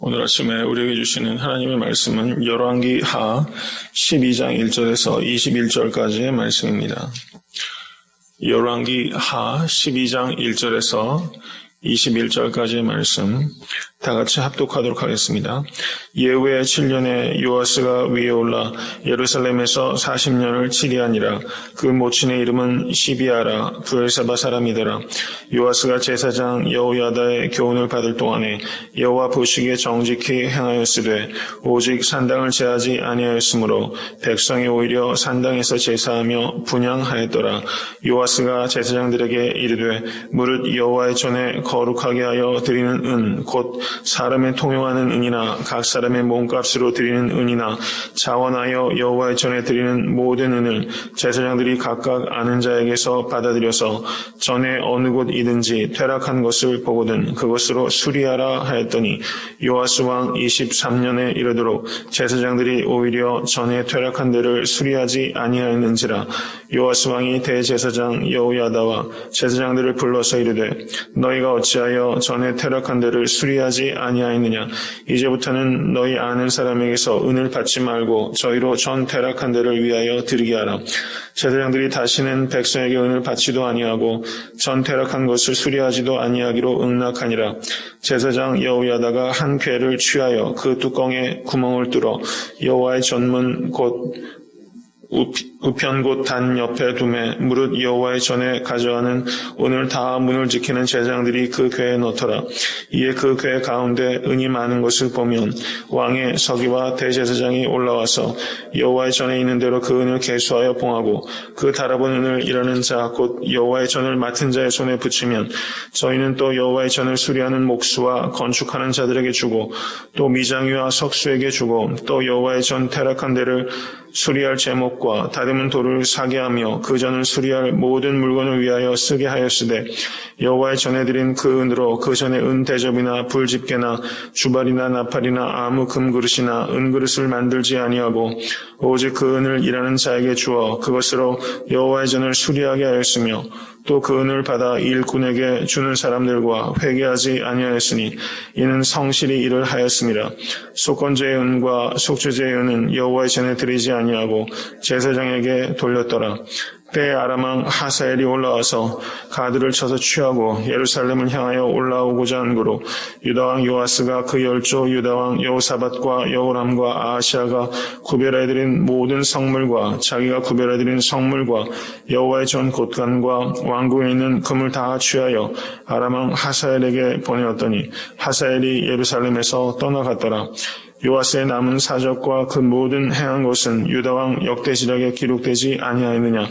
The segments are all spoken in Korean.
오늘 아침에 우리에게 주시는 하나님의 말씀은 열왕기 하 12장 1절에서 21절까지의 말씀입니다. 열왕기 하 12장 1절에서 21절까지의 말씀 다 같이 합독하도록 하겠습니다. 예후의 7년에 요아스가 위에 올라 예루살렘에서 40년을 치리하니라. 그 모친의 이름은 시비아라 브엘사바 사람이더라. 요아스가 제사장 여호야다의 교훈을 받을 동안에 여호와 보시기에 정직히 행하였으되 오직 산당을 제하지 아니하였으므로 백성이 오히려 산당에서 제사하며 분향하였더라. 요아스가 제사장들에게 이르되 무릇 여호와의 전에 거룩하게 하여 드리는 은 곧 사람의 통용하는 은이나 각 사람의 몸값으로 드리는 은이나 자원하여 여호와의 전에 드리는 모든 은을 제사장들이 각각 아는 자에게서 받아들여서 전에 어느 곳이든지 퇴락한 것을 보거든 그것으로 수리하라 하였더니 요아스 왕 23년에 이르도록 제사장들이 오히려 전에 퇴락한 데를 수리하지 아니하였는지라. 요아스 왕이 대제사장 여호야다와 제사장들을 불러서 이르되 너희가 어찌하여 전에 퇴락한 데를 수리하지 아니하였느냐. 이제부터는 너희 아는 사람에게서 은을 받지 말고 저희로 전 퇴락한 데를 위하여 드리게 하라. 제사장들이 다시는 백성에게 은을 받지도 아니하고 전 퇴락한 것을 수리하지도 아니하기로 응낙하니라. 제사장 여호야다가 한 궤를 취하여 그 뚜껑에 구멍을 뚫어 여호와의 전문 곧 우편 곧 단 옆에 두매 무릇 여호와의 전에 가져가는 오늘 다 문을 지키는 제사장들이 그 궤에 넣더라. 이에 그 궤 가운데 은이 많은 것을 보면 왕의 서기와 대제사장이 올라와서 여호와의 전에 있는 대로 그 은을 계수하여 봉하고 그 달아본 은을 일하는 자 곧 여호와의 전을 맡은 자의 손에 붙이면 저희는 또 여호와의 전을 수리하는 목수와 건축하는 자들에게 주고 또 미장이와 석수에게 주고 또 여호와의 전 퇴락한 데를 수리할 제목과 다듬은 돌을 사게 하며 그 전을 수리할 모든 물건을 위하여 쓰게 하였으되 여호와의 전에 드린 그 은으로 그 전에 은 대접이나 불집게나 주발이나 나팔이나 아무 금그릇이나 은그릇을 만들지 아니하고 오직 그 은을 일하는 자에게 주어 그것으로 여호와의 전을 수리하게 하였으며 또 그 은을 받아 일꾼에게 주는 사람들과 회개하지 아니하였으니 이는 성실히 일을 하였음이라. 속건제의 은과 속죄제의 은은 여호와의 전에 드리지 아니하고 제사장에게 돌렸더라. 때에 아람왕 하사엘이 올라와서 가드를 쳐서 취하고 예루살렘을 향하여 올라오고자 한 고로 유다왕 요아스가 그 열조 유다왕 여호사밧과 여호람과 아하시아가 구별해드린 모든 성물과 자기가 구별해드린 성물과 여호와의 전 곳간과 왕궁에 있는 금을 다 취하여 아람왕 하사엘에게 보내었더니 하사엘이 예루살렘에서 떠나갔더라. 요아스의 남은 사적과 그 모든 행한 것은 유다왕 역대지략에 기록되지 아니하였느냐.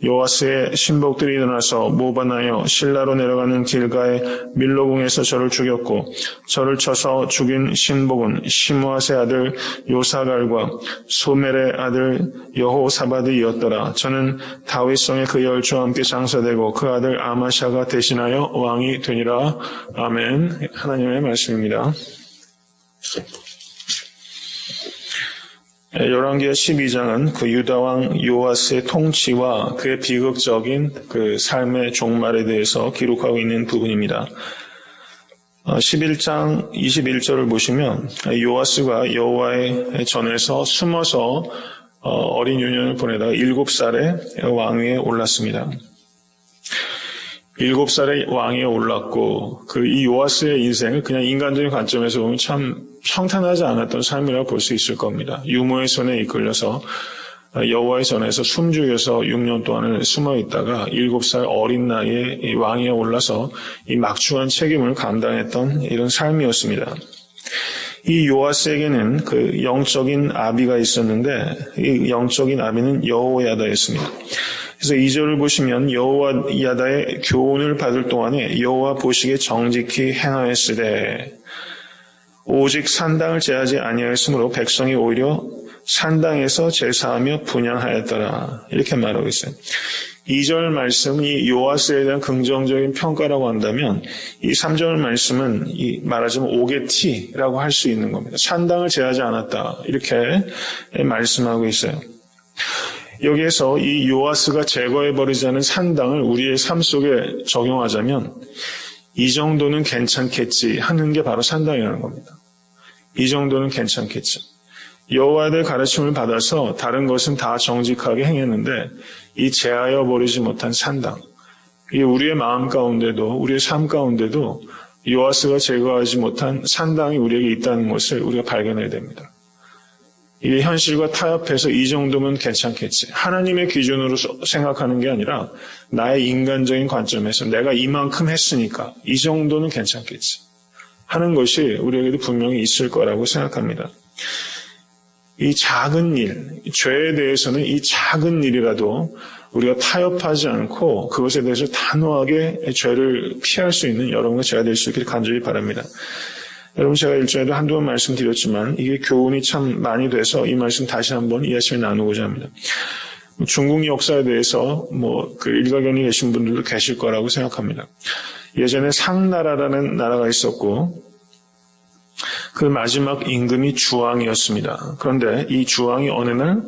요아스의 신복들이 일어나서 모반하여 실라로 내려가는 길가의 밀로궁에서 저를 죽였고 저를 쳐서 죽인 신복은 시므앗의 아들 요사갈과 소멜의 아들 여호사밧이었더라. 저는 다윗성의 그 열조와 함께 장사되고 그 아들 아마샤가 대신하여 왕이 되니라. 아멘. 하나님의 말씀입니다. 열왕기 12장은 그 유다왕 요아스의 통치와 그의 비극적인 그 삶의 종말에 대해서 기록하고 있는 부분입니다. 11장 21절을 보시면 요아스가 여호와의 전에서 숨어서 어린 유년을 보내다가 7살에 왕위에 올랐습니다. 7살에 왕위에 올랐고 이 요아스의 인생을 그냥 인간적인 관점에서 보면 참 평탄하지 않았던 삶이라고 볼 수 있을 겁니다. 유모의 손에 이끌려서 여호와의 전에서 숨죽여서 6년 동안을 숨어 있다가 7살 어린 나이에 이 왕위에 올라서 이 막중한 책임을 감당했던 이런 삶이었습니다. 이 요아스에게는 그 영적인 아비가 있었는데 이 영적인 아비는 여호야다였습니다. 그래서 2절을 보시면 여호야다의 교훈을 받을 동안에 여호와 보시기에 정직히 행하였으되 오직 산당을 제하지 아니하였으므로 백성이 오히려 산당에서 제사하며 분향하였더라. 이렇게 말하고 있어요. 2절 말씀이 요아스에 대한 긍정적인 평가라고 한다면 이 3절 말씀은 말하자면 오게티라고 할 수 있는 겁니다. 산당을 제하지 않았다. 이렇게 말씀하고 있어요. 여기에서 이 요아스가 제거해버리지 않은 산당을 우리의 삶 속에 적용하자면 이 정도는 괜찮겠지 하는 게 바로 산당이라는 겁니다. 이 정도는 괜찮겠죠. 여호와에 대해 가르침을 받아서 다른 것은 다 정직하게 행했는데 이 제하여 버리지 못한 산당, 이 우리의 마음 가운데도 우리의 삶 가운데도 요아스가 제거하지 못한 산당이 우리에게 있다는 것을 우리가 발견해야 됩니다. 이게 현실과 타협해서 이 정도면 괜찮겠지. 하나님의 기준으로 생각하는 게 아니라 나의 인간적인 관점에서 내가 이만큼 했으니까 이 정도는 괜찮겠지 하는 것이 우리에게도 분명히 있을 거라고 생각합니다. 이 작은 일, 죄에 대해서는 이 작은 일이라도 우리가 타협하지 않고 그것에 대해서 단호하게 죄를 피할 수 있는 여러분과 제가 될 수 있기를 간절히 바랍니다. 여러분, 제가 일전에도 한두 번 말씀드렸지만 이게 교훈이 참 많이 돼서 이 말씀 다시 한번 이 아침에 나누고자 합니다. 중국 역사에 대해서 일가견이 계신 분들도 계실 거라고 생각합니다. 예전에 상나라라는 나라가 있었고 그 마지막 임금이 주왕이었습니다. 그런데 이 주왕이 어느 날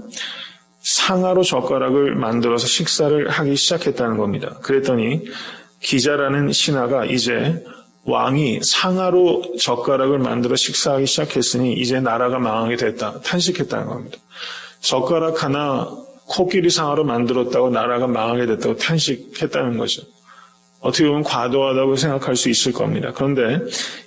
상하로 젓가락을 만들어서 식사를 하기 시작했다는 겁니다. 그랬더니 기자라는 신하가 이제 왕이 상하로 젓가락을 만들어 식사하기 시작했으니 이제 나라가 망하게 됐다 탄식했다는 겁니다. 젓가락 하나 코끼리 상하로 만들었다고 나라가 망하게 됐다고 탄식했다는 거죠. 어떻게 보면 과도하다고 생각할 수 있을 겁니다. 그런데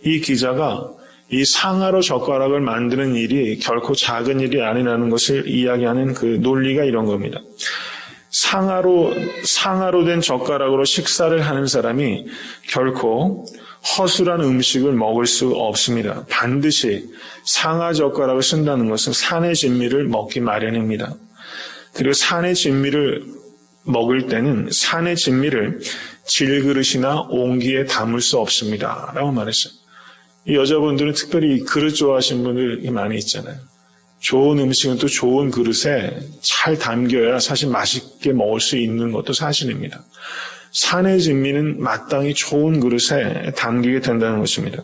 이 기자가 이 상하로 젓가락을 만드는 일이 결코 작은 일이 아니라는 것을 이야기하는 그 논리가 이런 겁니다. 상하로 된 젓가락으로 식사를 하는 사람이 결코 허술한 음식을 먹을 수 없습니다. 반드시 상하 젓가락을 쓴다는 것은 산의 진미를 먹기 마련입니다. 그리고 산의 진미를 먹을 때는 산의 진미를 질그릇이나 옹기에 담을 수 없습니다. 라고 말했어요. 이 여자분들은 특별히 그릇 좋아하시는 분들이 많이 있잖아요. 좋은 음식은 또 좋은 그릇에 잘 담겨야 사실 맛있게 먹을 수 있는 것도 사실입니다. 산의 진미는 마땅히 좋은 그릇에 담기게 된다는 것입니다.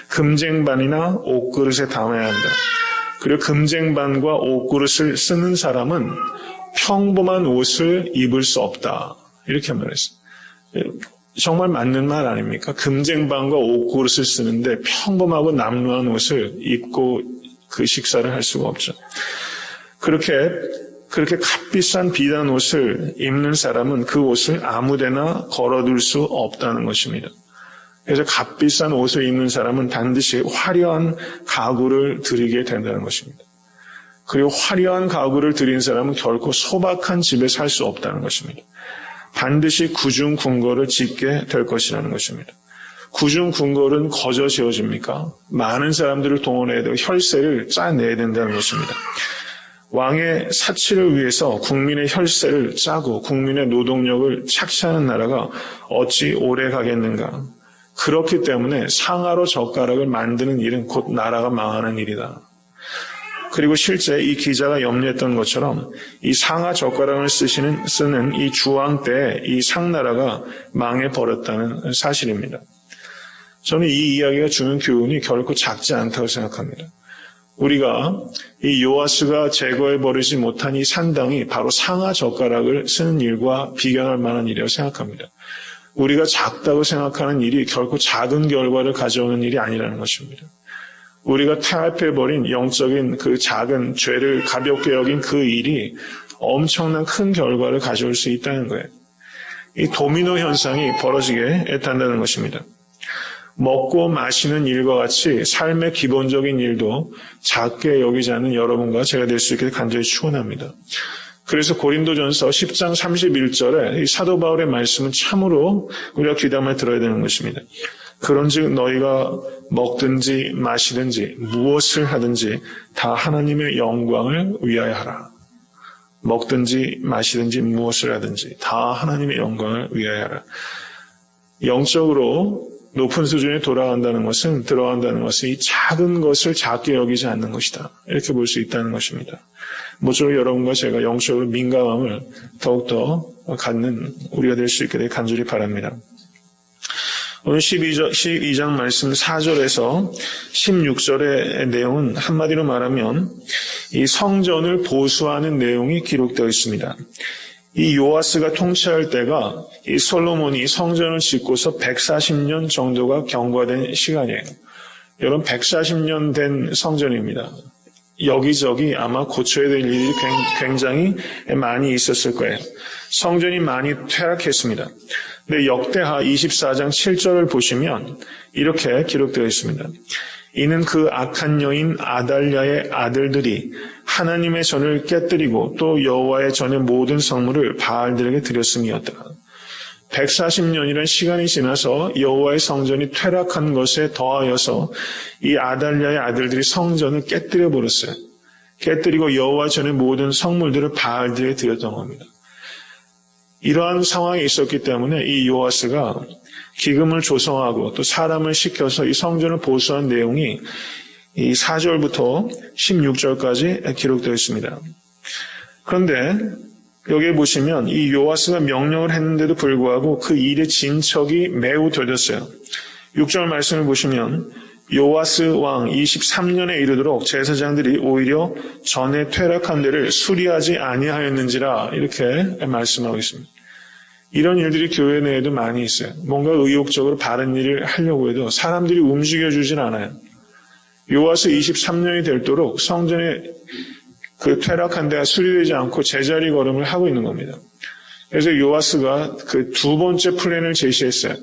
금쟁반이나 옷그릇에 담아야 한다. 그리고 금쟁반과 옷그릇을 쓰는 사람은 평범한 옷을 입을 수 없다. 이렇게 말했어요. 정말 맞는 말 아닙니까? 금쟁반과 옷그릇을 쓰는데 평범하고 남루한 옷을 입고 그 식사를 할 수가 없죠. 그렇게 값비싼 비단 옷을 입는 사람은 그 옷을 아무데나 걸어둘 수 없다는 것입니다. 그래서 값비싼 옷을 입는 사람은 반드시 화려한 가구를 들이게 된다는 것입니다. 그리고 화려한 가구를 들인 사람은 결코 소박한 집에 살 수 없다는 것입니다. 반드시 구중궁궐을 짓게 될 것이라는 것입니다. 구중궁궐은 거저 지어집니까? 많은 사람들을 동원해야 되고 혈세를 짜내야 된다는 것입니다. 왕의 사치를 위해서 국민의 혈세를 짜고 국민의 노동력을 착취하는 나라가 어찌 오래 가겠는가? 그렇기 때문에 상하로 젓가락을 만드는 일은 곧 나라가 망하는 일이다. 그리고 실제 이 기자가 염려했던 것처럼 이 상하 젓가락을 쓰는 이 주왕 때 이 상나라가 망해버렸다는 사실입니다. 저는 이 이야기가 주는 교훈이 결코 작지 않다고 생각합니다. 우리가 이 요아스가 제거해버리지 못한 이 산당이 바로 상하 젓가락을 쓰는 일과 비견할 만한 일이라고 생각합니다. 우리가 작다고 생각하는 일이 결코 작은 결과를 가져오는 일이 아니라는 것입니다. 우리가 타협해버린 영적인 그 작은 죄를 가볍게 여긴 그 일이 엄청난 큰 결과를 가져올 수 있다는 거예요. 이 도미노 현상이 벌어지게 된다는 것입니다. 먹고 마시는 일과 같이 삶의 기본적인 일도 작게 여기지 않는 여러분과 제가 될 수 있게 간절히 축원합니다. 그래서 고린도전서 10장 31절에 이 사도 바울의 말씀은 참으로 우리가 귀담아 들어야 되는 것입니다. 그런즉 너희가 먹든지 마시든지 무엇을 하든지 다 하나님의 영광을 위하여 하라. 먹든지 마시든지 무엇을 하든지 다 하나님의 영광을 위하여 하라. 영적으로 높은 수준에 들어간다는 것은 이 작은 것을 작게 여기지 않는 것이다. 이렇게 볼 수 있다는 것입니다. 모쪼록 여러분과 제가 영적으로 민감함을 더욱더 갖는 우리가 될 수 있게 되길 간절히 바랍니다. 오늘 12장 말씀 4절에서 16절의 내용은 한마디로 말하면 이 성전을 보수하는 내용이 기록되어 있습니다. 이 요아스가 통치할 때가 이 솔로몬이 성전을 짓고서 140년 정도가 경과된 시간이에요. 여러분 140년 된 성전입니다. 여기저기 아마 고쳐야 될 일이 굉장히 많이 있었을 거예요. 성전이 많이 퇴락했습니다. 근데 역대하 24장 7절을 보시면 이렇게 기록되어 있습니다. 이는 그 악한 여인 아달랴의 아들들이 하나님의 전을 깨뜨리고 또 여호와의 전의 모든 성물을 바알들에게 드렸음이었더라. 140년이라는 시간이 지나서 여호와의 성전이 퇴락한 것에 더하여서 이 아달랴의 아들들이 성전을 깨뜨려 버렸어요. 깨뜨리고 여호와 전의 모든 성물들을 바알들에게 드렸던 겁니다. 이러한 상황이 있었기 때문에 이 요아스가 기금을 조성하고 또 사람을 시켜서 이 성전을 보수한 내용이 이 4절부터 16절까지 기록되어 있습니다. 그런데 여기에 보시면 이 요아스가 명령을 했는데도 불구하고 그 일의 진척이 매우 더뎠어요. 6절 말씀을 보시면 요아스 왕 23년에 이르도록 제사장들이 오히려 전에 퇴락한 데를 수리하지 아니하였는지라 이렇게 말씀하고 있습니다. 이런 일들이 교회 내에도 많이 있어요. 뭔가 의욕적으로 바른 일을 하려고 해도 사람들이 움직여주질 않아요. 요아스 23년이 될도록 성전의 그 퇴락한 데가 수리되지 않고 제자리 걸음을 하고 있는 겁니다. 그래서 요아스가 그 두 번째 플랜을 제시했어요.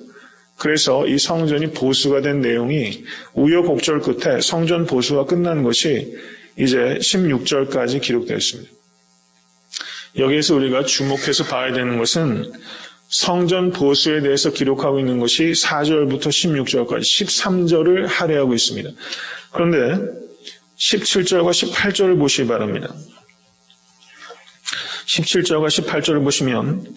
그래서 이 성전이 보수가 된 내용이 우여곡절 끝에 성전 보수가 끝난 것이 이제 16절까지 기록되어 있습니다. 여기에서 우리가 주목해서 봐야 되는 것은 성전 보수에 대해서 기록하고 있는 것이 4절부터 16절까지 13절을 할애하고 있습니다. 그런데 17절과 18절을 보시기 바랍니다. 17절과 18절을 보시면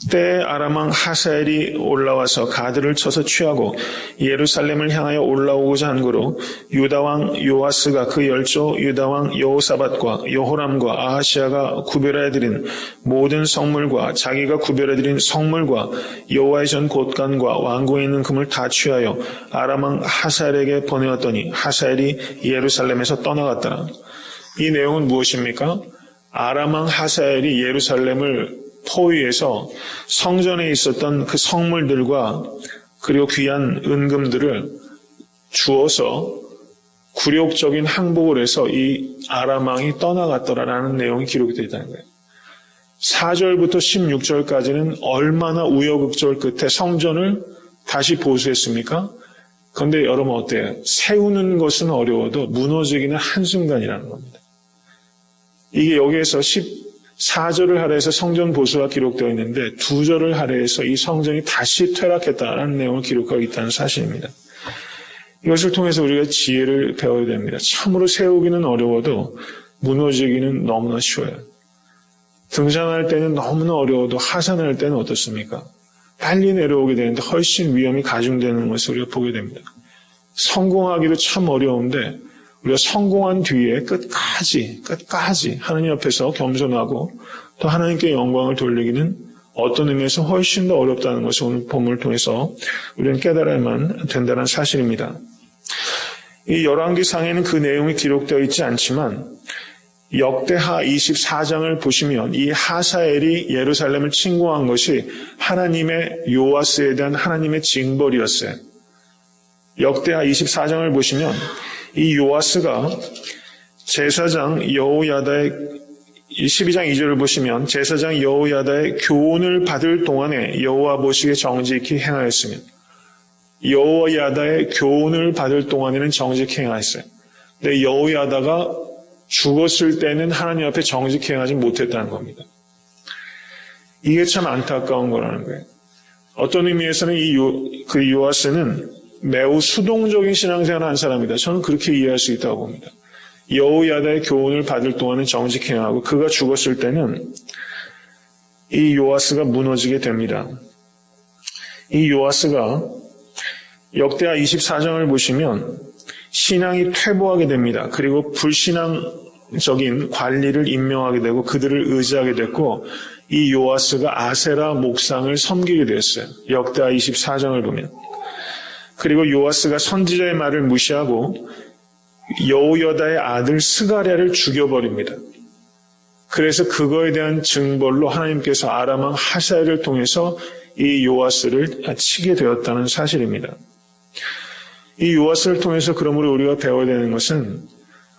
때에 아람왕 하사엘이 올라와서 가드를 쳐서 취하고 예루살렘을 향하여 올라오고자 한 거로 유다왕 요아스가 그 열조 유다왕 여호사밧과 여호람과 아하시아가 구별해드린 모든 성물과 자기가 구별해드린 성물과 여호와의 전 곳간과 왕궁에 있는 금을 다 취하여 아람왕 하사엘에게 보내었더니 하사엘이 예루살렘에서 떠나갔더라. 이 내용은 무엇입니까? 아람왕 하사엘이 예루살렘을 포위해서 성전에 있었던 그 성물들과 그리고 귀한 은금들을 주어서 굴욕적인 항복을 해서 이 아람 왕이 떠나갔더라라는 내용이 기록이 되어 있다는 거예요. 4절부터 16절까지는 얼마나 우여곡절 끝에 성전을 다시 보수했습니까? 그런데 여러분 어때요? 세우는 것은 어려워도 무너지기는 한순간이라는 겁니다. 이게 여기에서 4절을 할애해서 성전 보수가 기록되어 있는데 2절을 할애해서 이 성전이 다시 퇴락했다는 내용을 기록하고 있다는 사실입니다. 이것을 통해서 우리가 지혜를 배워야 됩니다. 참으로 세우기는 어려워도 무너지기는 너무나 쉬워요. 등산할 때는 너무나 어려워도 하산할 때는 어떻습니까? 빨리 내려오게 되는데 훨씬 위험이 가중되는 것을 우리가 보게 됩니다. 성공하기도 참 어려운데 우리가 성공한 뒤에 끝까지 하나님 앞에서 겸손하고 또 하나님께 영광을 돌리기는 어떤 의미에서 훨씬 더 어렵다는 것을 오늘 본문을 통해서 우리는 깨달아야만 된다는 사실입니다. 이 열왕기상에는 그 내용이 기록되어 있지 않지만 역대하 24장을 보시면 이 하사엘이 예루살렘을 침공한 것이 하나님의 요아스에 대한 하나님의 징벌이었어요. 역대하 24장을 보시면 이 요아스가 제사장 여호야다의 12장 2절을 보시면 제사장 여호야다의 교훈을 받을 동안에 여호와 보시기에 정직히 행하였으며 여호야다의 교훈을 받을 동안에는 정직히 행하였어요. 근데 여호야다가 죽었을 때는 하나님 앞에 정직히 행하지 못했다는 겁니다. 이게 참 안타까운 거라는 거예요. 어떤 의미에서는 그 요아스는 매우 수동적인 신앙생활을 한 사람이다. 저는 그렇게 이해할 수 있다고 봅니다. 여호야다의 교훈을 받을 동안은 정직히 행하고 그가 죽었을 때는 이 요아스가 무너지게 됩니다. 이 요아스가 역대하 24장을 보시면 신앙이 퇴보하게 됩니다. 그리고 불신앙적인 관리를 임명하게 되고 그들을 의지하게 됐고 이 요아스가 아세라 목상을 섬기게 되었어요. 역대하 24장을 보면. 그리고 요아스가 선지자의 말을 무시하고 여호야다의 아들 스가랴를 죽여버립니다. 그래서 그거에 대한 징벌로 하나님께서 아람 왕 하사엘을 통해서 이 요아스를 치게 되었다는 사실입니다. 이 요아스를 통해서 그러므로 우리가 배워야 되는 것은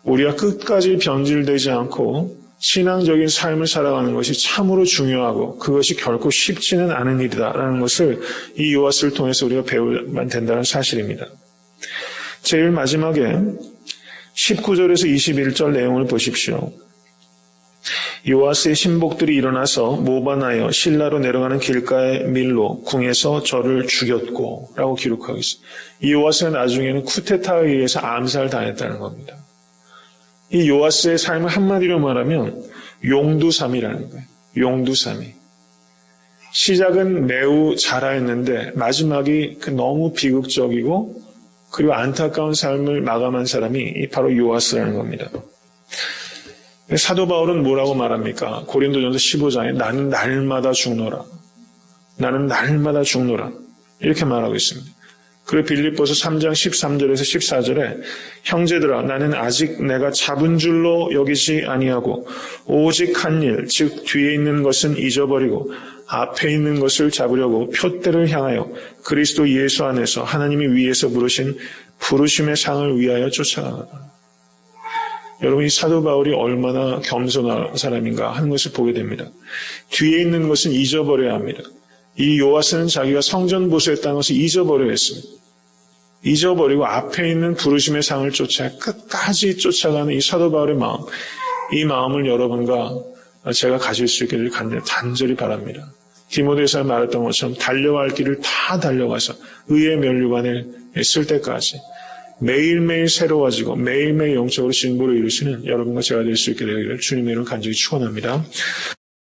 우리가 끝까지 변질되지 않고 신앙적인 삶을 살아가는 것이 참으로 중요하고 그것이 결코 쉽지는 않은 일이다라는 것을 이 요아스를 통해서 우리가 배우면 된다는 사실입니다. 제일 마지막에 19절에서 21절 내용을 보십시오. 요아스의 신복들이 일어나서 모반하여 실라로 내려가는 길가의 밀로 궁에서 저를 죽였고 라고 기록하고 있습니다. 이 요아스가 나중에는 쿠데타에 의해서 암살당했다는 겁니다. 이 요아스의 삶을 한마디로 말하면 용두삼이라는 거예요. 용두삼이. 시작은 매우 잘하였는데 마지막이 너무 비극적이고 그리고 안타까운 삶을 마감한 사람이 바로 요아스라는 겁니다. 사도 바울은 뭐라고 말합니까? 고린도전서 15장에 나는 날마다 죽노라. 나는 날마다 죽노라. 이렇게 말하고 있습니다. 그리고 빌립보서 3장 13절에서 14절에 형제들아 나는 아직 내가 잡은 줄로 여기지 아니하고 오직 한 일, 즉 뒤에 있는 것은 잊어버리고 앞에 있는 것을 잡으려고 표대를 향하여 그리스도 예수 안에서 하나님이 위에서 부르신 부르심의 상을 위하여 쫓아가노라. 여러분 이 사도 바울이 얼마나 겸손한 사람인가 하는 것을 보게 됩니다. 뒤에 있는 것은 잊어버려야 합니다. 이 요아스는 자기가 성전 보수했다는 것을 잊어버려야 했습니다. 잊어버리고 앞에 있는 부르심의 상을 쫓아 끝까지 쫓아가는 이 사도 바울의 마음, 이 마음을 여러분과 제가 가질 수 있기를 간절히 바랍니다. 디모데에서 말했던 것처럼 달려갈 길을 다 달려가서 의의 면류관을 쓸 때까지 매일매일 새로워지고 매일매일 영적으로 진보를 이루시는 여러분과 제가 될 수 있게 되기를 주님의 이름으로 간절히 축원합니다.